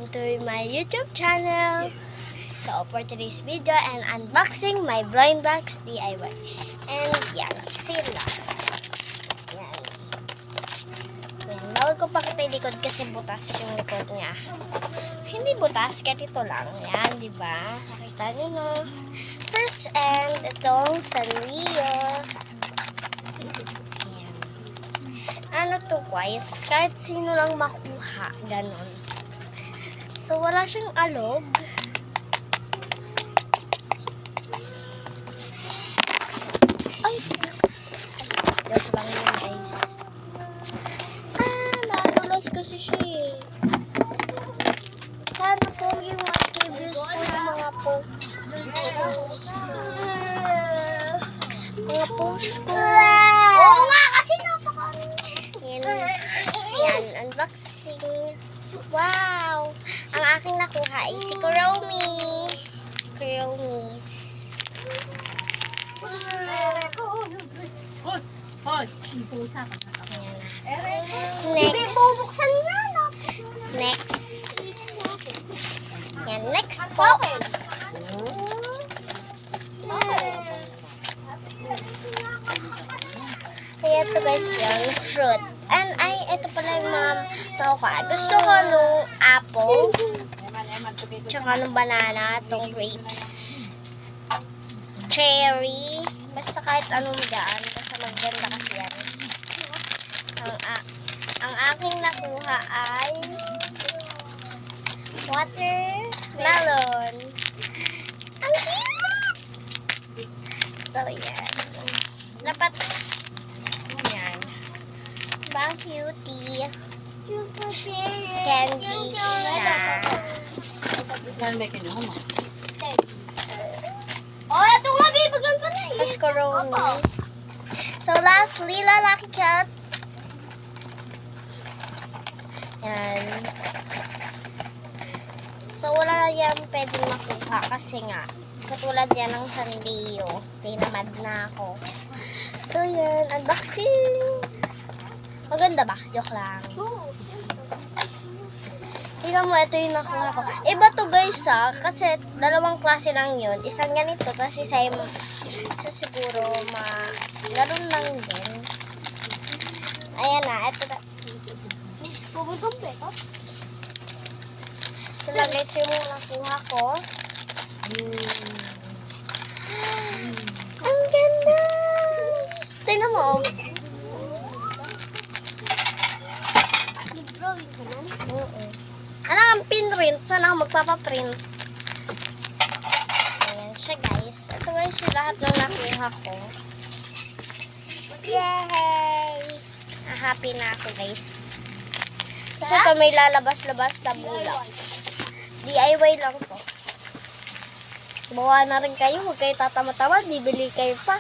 To my YouTube channel. So for today's video and unboxing my blind box DIY. And yan, sale lang. Yan. Yan, bawal ko pakita yung likod kasi butas yung likod niya. Hindi butas, ganito lang. Yan, di ba? Nakita nyo na. First and itong Sanrio. Yan. Ano to guys? Kahit sino lang makuha. Ganon. So, wala siyang alog. Ay! Joke lang yun, guys. Nadulas kasi siya eh. Sana po yung 1K views po yung mga post. Mga post ko. Oo nga, kasi napaka. Yan, unboxing. Wow! Ang aking nakuha ay si Kuromi. Kuromis. Next. Next. Yan, next po. Kaya ito guys yung fruit. And ay, ito pala yung mga nakuha. Gusto ko nung apple. Tsaka nung banana. Itong grapes. Cherry. Basta kahit anong daan. Basta maganda kasi yan. Ang aking nakuha ay watermelon. Ang cute! So, yan. Dapat yan. Bang cutie. Candy siya. Oh, ito nga, bibigyan pa na eh. Tapos Kuromi. So, lastly, lalaki cat. Yan. So, wala yan pwedeng makuha kasi nga, katulad yan ng Sanrio. Tinamad na ako. So, yan. Unboxing. Maganda ba? Joke lang. Tingnan mo, ito yung nakuha ko. Iba to guys kasi dalawang klase lang yun. Isang ganito, tapos isa siguro laro lang din. Ayan na, ito na. Ito lang guys yung nakuha ko. Ang ganda! Tingnan mo. Ano ang pinprint? Saan ako magpapaprint? Ayan siya guys. Ito guys yung lahat ng nakuha ko. Yay! Happy na ako guys. Kasi ito may lalabas-labas na bulak. DIY lang to. Bawa na rin kayo. Huwag kayo tatama-tama. Bibili kayo pa.